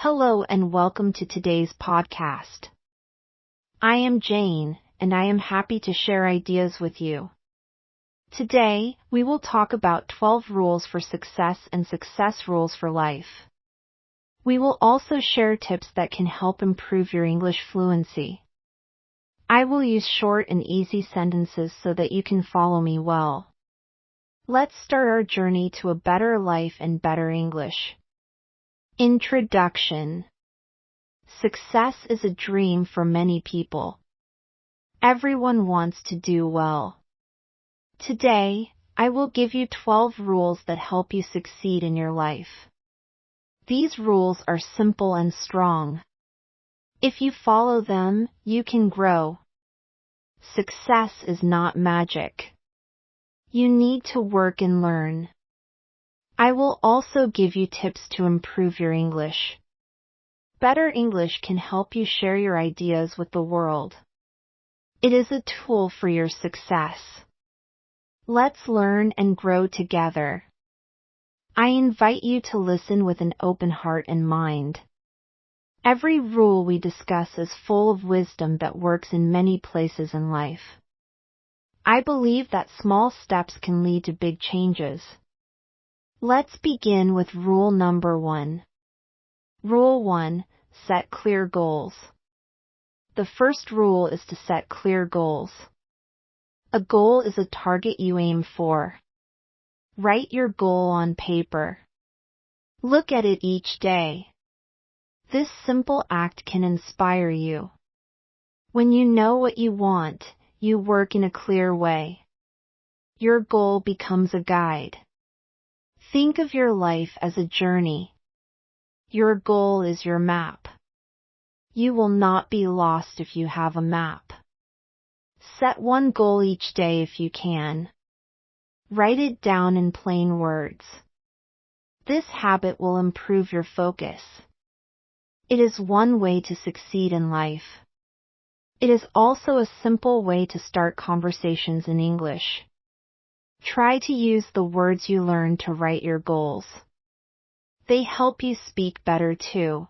Hello and welcome to today's podcast. I am Jane, and I am happy to share ideas with you. Today, we will talk about 12 rules for success and success rules for life. We will also share tips that can help improve your English fluency. I will use short and easy sentences so that you can follow me well. Let's start our journey to a better life and better English. Introduction. Success is a dream for many people. Everyone wants to do well. Today, I will give you 12 rules that help you succeed in your life. These rules are simple and strong. If you follow them, you can grow. Success is not magic. You need to work and learn. I will also give you tips to improve your English. Better English can help you share your ideas with the world. It is a tool for your success. Let's learn and grow together. I invite you to listen with an open heart and mind. Every rule we discuss is full of wisdom that works in many places in life. I believe that small steps can lead to big changes. Let's begin with rule number 1. Rule 1. Set clear goals. The first rule is to set clear goals. A goal is a target you aim for. Write your goal on paper. Look at it each day. This simple act can inspire you. When you know what you want, you work in a clear way. Your goal becomes a guide. Think of your life as a journey. Your goal is your map. You will not be lost if you have a map. Set one goal each day if you can. Write it down in plain words. This habit will improve your focus. It is one way to succeed in life. It is also a simple way to start conversations in English. Try to use the words you learn to write your goals. They help you speak better too.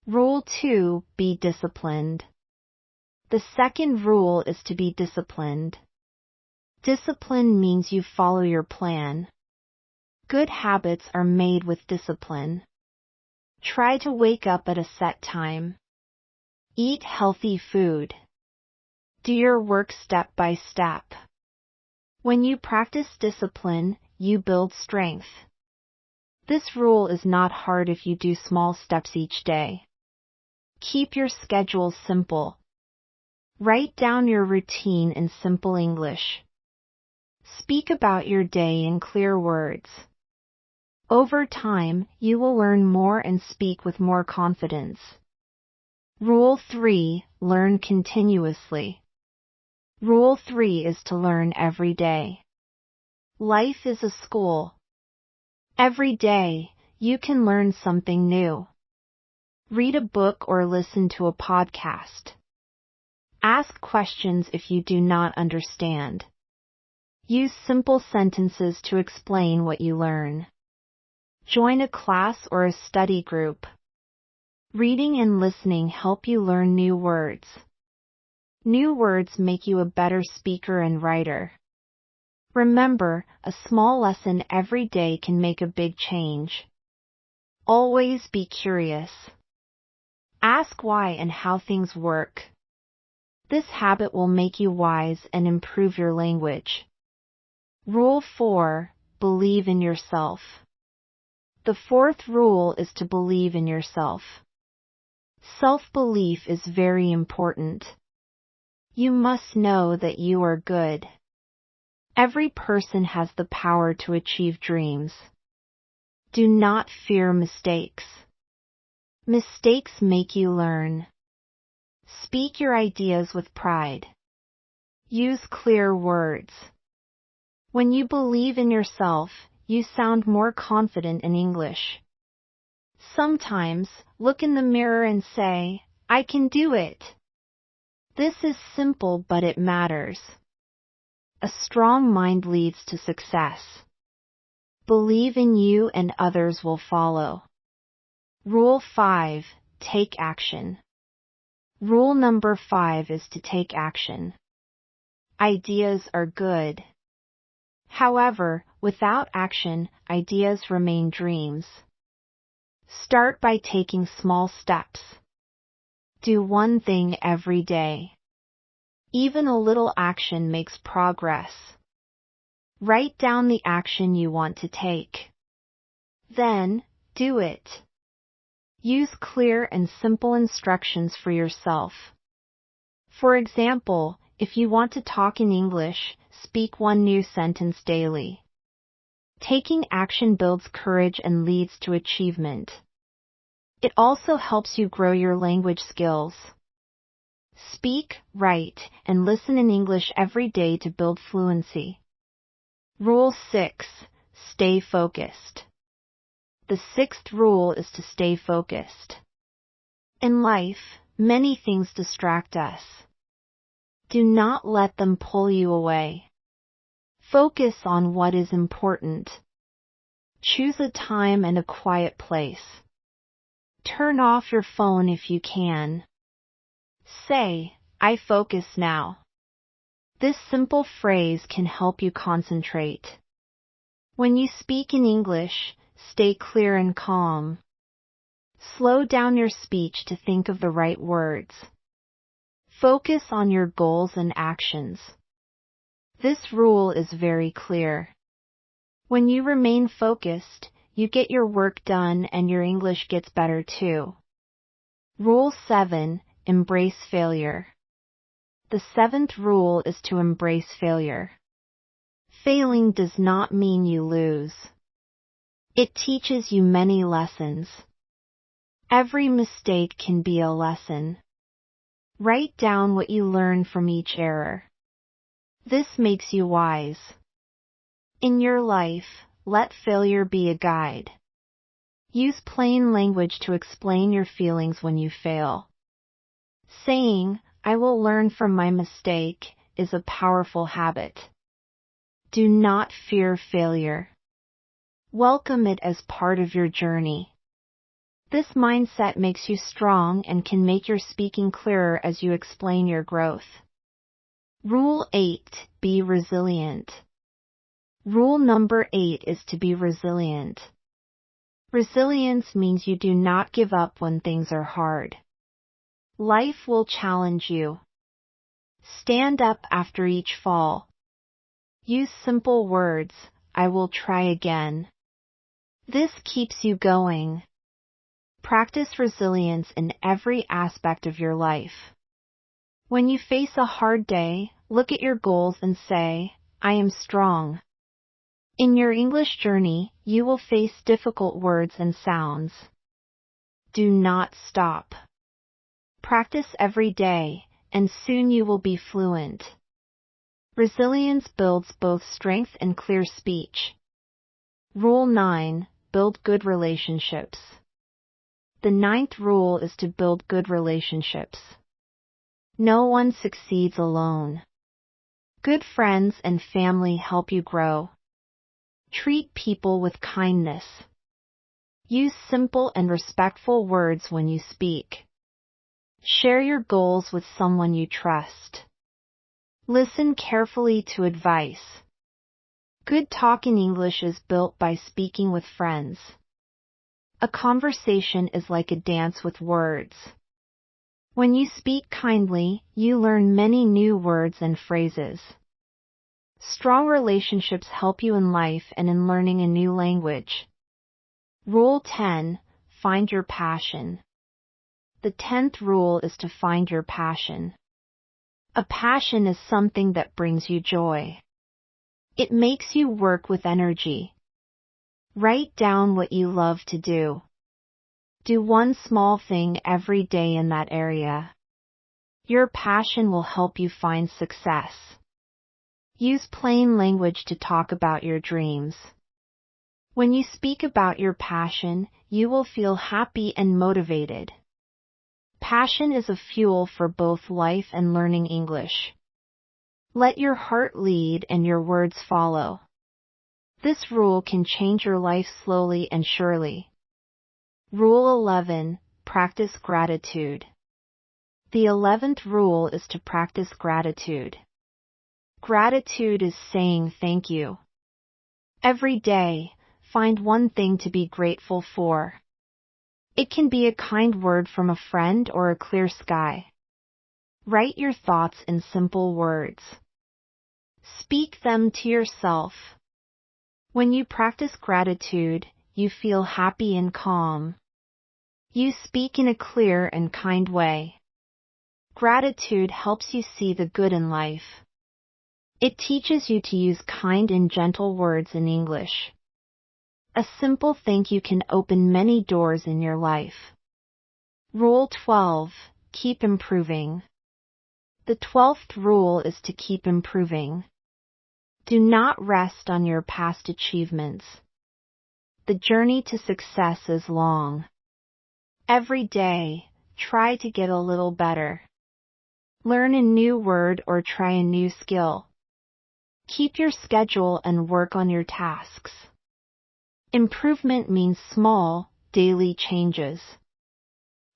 Rule 2. Be disciplined. The second rule is to be disciplined. Discipline means you follow your plan. Good habits are made with discipline. Try to wake up at a set time. Eat healthy food. Do your work step by step. When you practice discipline, you build strength. This rule is not hard if you do small steps each day. Keep your schedule simple. Write down your routine in simple English. Speak about your day in clear words. Over time, you will learn more and speak with more confidence. Rule 3. Learn continuously. Rule 3 is to learn every day. Life is a school. Every day, you can learn something new. Read a book or listen to a podcast. Ask questions if you do not understand. Use simple sentences to explain what you learn. Join a class or a study group. Reading and listening help you learn new words. New words make you a better speaker and writer. Remember, a small lesson every day can make a big change. Always be curious. Ask why and how things work. This habit will make you wise and improve your language. Rule 4. Believe in yourself. The fourth rule is to believe in yourself. Self-belief is very important. You must know that you are good. Every person has the power to achieve dreams. Do not fear mistakes. Mistakes make you learn. Speak your ideas with pride. Use clear words. When you believe in yourself, you sound more confident in English. Sometimes, look in the mirror and say, "I can do it." This is simple, but it matters. A strong mind leads to success. Believe in you and others will follow. Rule 5. Take action. Rule number 5 is to take action. Ideas are good. However, without action, ideas remain dreams. Start by taking small steps. Do one thing every day. Even a little action makes progress. Write down the action you want to take. Then, do it. Use clear and simple instructions for yourself. For example, if you want to talk in English, speak one new sentence daily. Taking action builds courage and leads to achievement. It also helps you grow your language skills. Speak, write, and listen in English every day to build fluency. Rule 6. Stay focused. The 6th rule is to stay focused. In life, many things distract us. Do not let them pull you away. Focus on what is important. Choose a time and a quiet place. Turn off your phone if you can. Say, "I focus now." This simple phrase can help you concentrate. When you speak in English, stay clear and calm. Slow down your speech to think of the right words. Focus on your goals and actions. This rule is very clear. When you remain focused, you get your work done and your English gets better too. Rule 7. Embrace failure. The 7th rule is to embrace failure. Failing does not mean you lose. It teaches you many lessons. Every mistake can be a lesson. Write down what you learn from each error. This makes you wise. In your life, let failure be a guide. Use plain language to explain your feelings when you fail. Saying, "I will learn from my mistake," is a powerful habit. Do not fear failure. Welcome it as part of your journey. This mindset makes you strong and can make your speaking clearer as you explain your growth. Rule 8. Be resilient. Rule number 8 is to be resilient. Resilience means you do not give up when things are hard. Life will challenge you. Stand up after each fall. Use simple words, "I will try again." This keeps you going. Practice resilience in every aspect of your life. When you face a hard day, look at your goals and say, "I am strong." In your English journey, you will face difficult words and sounds. Do not stop. Practice every day, and soon you will be fluent. Resilience builds both strength and clear speech. Rule 9. Build good relationships. The 9th rule is to build good relationships. No one succeeds alone. Good friends and family help you grow. Treat people with kindness. Use simple and respectful words when you speak. Share your goals with someone you trust. Listen carefully to advice. Good talk in English is built by speaking with friends. A conversation is like a dance with words. When you speak kindly, you learn many new words and phrases. Strong relationships help you in life and in learning a new language. Rule 10. Find your passion. The 10th rule is to find your passion. A passion is something that brings you joy. It makes you work with energy. Write down what you love to do. Do one small thing every day in that area. Your passion will help you find success. Use plain language to talk about your dreams. When you speak about your passion, you will feel happy and motivated. Passion is a fuel for both life and learning English. Let your heart lead and your words follow. This rule can change your life slowly and surely. Rule 11. Practice gratitude. The 11th rule is to practice gratitude. Gratitude is saying thank you. Every day, find one thing to be grateful for. It can be a kind word from a friend or a clear sky. Write your thoughts in simple words. Speak them to yourself. When you practice gratitude, you feel happy and calm. You speak in a clear and kind way. Gratitude helps you see the good in life. It teaches you to use kind and gentle words in English. A simple thank you can open many doors in your life. Rule 12. Keep improving. The 12th rule is to keep improving. Do not rest on your past achievements. The journey to success is long. Every day, try to get a little better. Learn a new word or try a new skill. Keep your schedule and work on your tasks. Improvement means small, daily changes.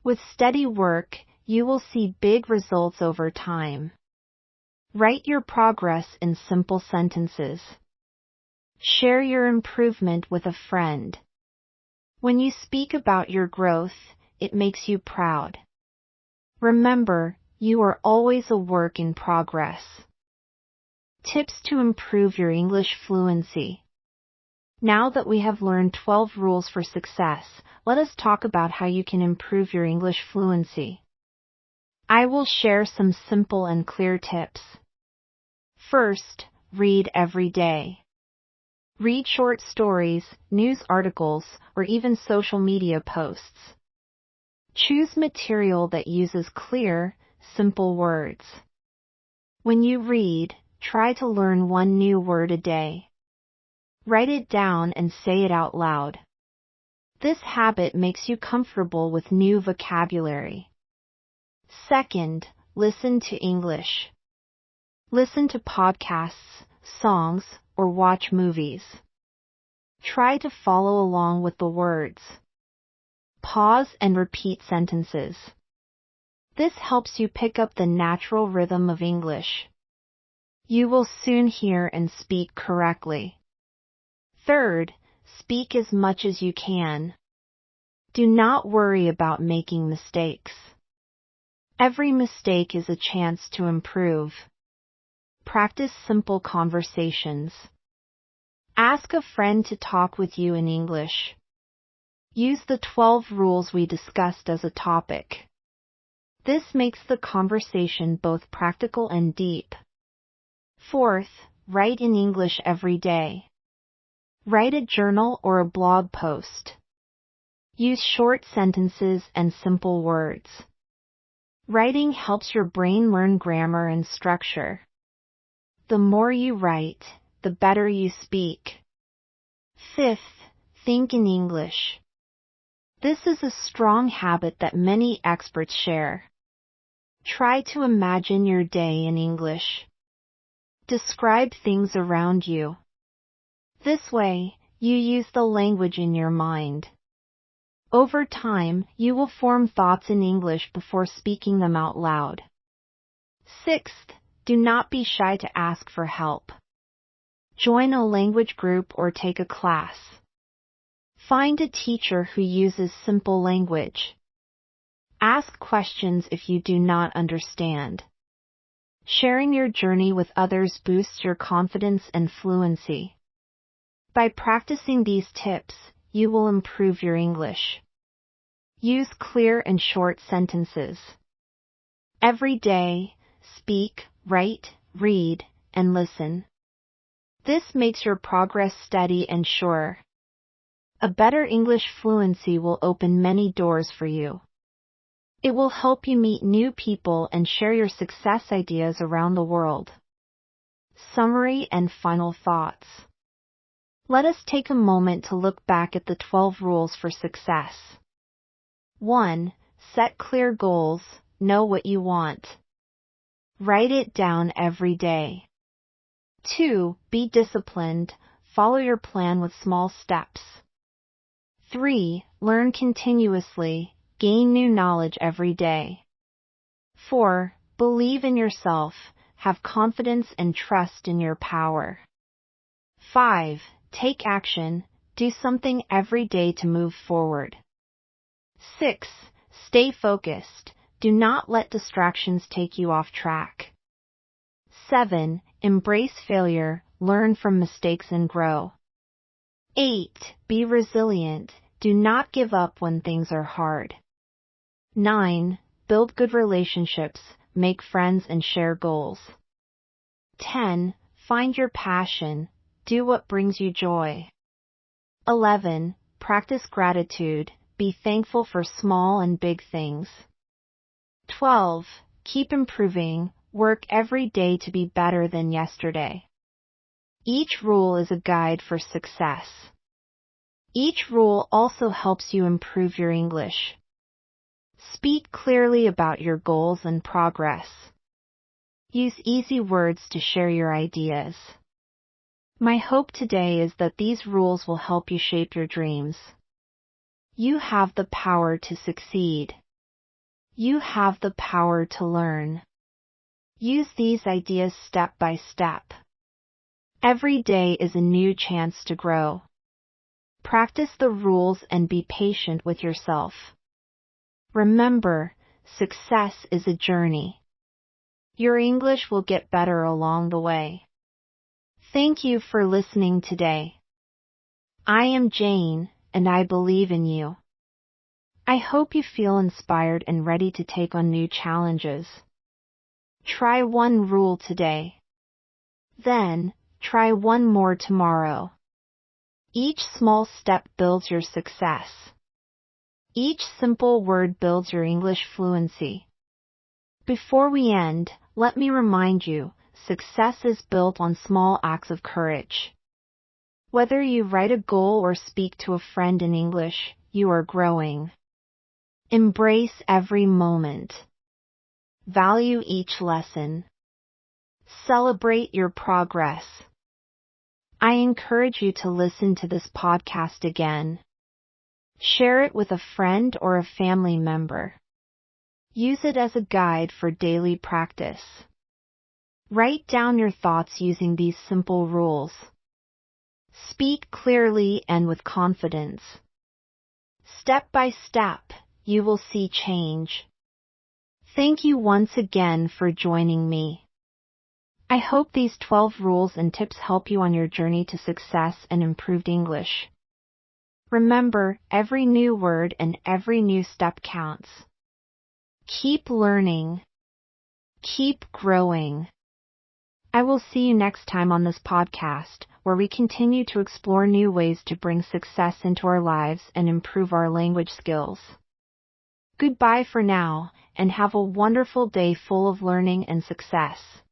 With steady work, you will see big results over time. Write your progress in simple sentences. Share your improvement with a friend. When you speak about your growth, it makes you proud. Remember, you are always a work in progress. Tips to improve your English fluency. Now that we have learned 12 rules for success, let us talk about how you can improve your English fluency. I will share some simple and clear tips. First, read every day. Read short stories, news articles, or even social media posts. Choose material that uses clear, simple words. When you read, try to learn one new word a day. Write it down and say it out loud. This habit makes you comfortable with new vocabulary. Second, listen to English. Listen to podcasts, songs, or watch movies. Try to follow along with the words. Pause and repeat sentences. This helps you pick up the natural rhythm of English. You will soon hear and speak correctly. Third, speak as much as you can. Do not worry about making mistakes. Every mistake is a chance to improve. Practice simple conversations. Ask a friend to talk with you in English. Use the 12 rules we discussed as a topic. This makes the conversation both practical and deep. Fourth, write in English every day. Write a journal or a blog post. Use short sentences and simple words. Writing helps your brain learn grammar and structure. The more you write, the better you speak. Fifth, think in English. This is a strong habit that many experts share. Try to imagine your day in English. Describe things around you. This way, you use the language in your mind. Over time, you will form thoughts in English before speaking them out loud. Sixth, do not be shy to ask for help. Join a language group or take a class. Find a teacher who uses simple language. Ask questions if you do not understand. Sharing your journey with others boosts your confidence and fluency. By practicing these tips, you will improve your English. Use clear and short sentences. Every day, speak, write, read, and listen. This makes your progress steady and sure. A better English fluency will open many doors for you. It will help you meet new people and share your success ideas around the world. Summary and final thoughts. Let us take a moment to look back at the 12 rules for success. 1. Set clear goals. Know what you want. Write it down every day. 2. Be disciplined. Follow your plan with small steps. 3. Learn continuously, gain new knowledge every day. 4. Believe in yourself, have confidence and trust in your power. 5. Take action, do something every day to move forward. 6. Stay focused, do not let distractions take you off track. 7. Embrace failure, learn from mistakes and grow. 8. Be resilient, do not give up when things are hard. 9. Build good relationships, make friends and share goals. 10. Find your passion, do what brings you joy. 11. Practice gratitude, be thankful for small and big things. 12. Keep improving, work every day to be better than yesterday. Each rule is a guide for success. Each rule also helps you improve your English. Speak clearly about your goals and progress. Use easy words to share your ideas. My hope today is that these rules will help you shape your dreams. You have the power to succeed. You have the power to learn. Use these ideas step by step. Every day is a new chance to grow. Practice the rules and be patient with yourself. Remember, success is a journey. Your English will get better along the way. Thank you for listening today. I am Jane, and I believe in you. I hope you feel inspired and ready to take on new challenges. Try one rule today. Then, try one more tomorrow. Each small step builds your success. Each simple word builds your English fluency. Before we end, let me remind you, success is built on small acts of courage. Whether you write a goal or speak to a friend in English, you are growing. Embrace every moment. Value each lesson. Celebrate your progress. I encourage you to listen to this podcast again. Share it with a friend or a family member. Use it as a guide for daily practice. Write down your thoughts using these simple rules. Speak clearly and with confidence. Step by step, you will see change. Thank you once again for joining me. I hope these 12 rules and tips help you on your journey to success and improved English. Remember, every new word and every new step counts. Keep learning. Keep growing. I will see you next time on this podcast, where we continue to explore new ways to bring success into our lives and improve our language skills. Goodbye for now, and have a wonderful day full of learning and success.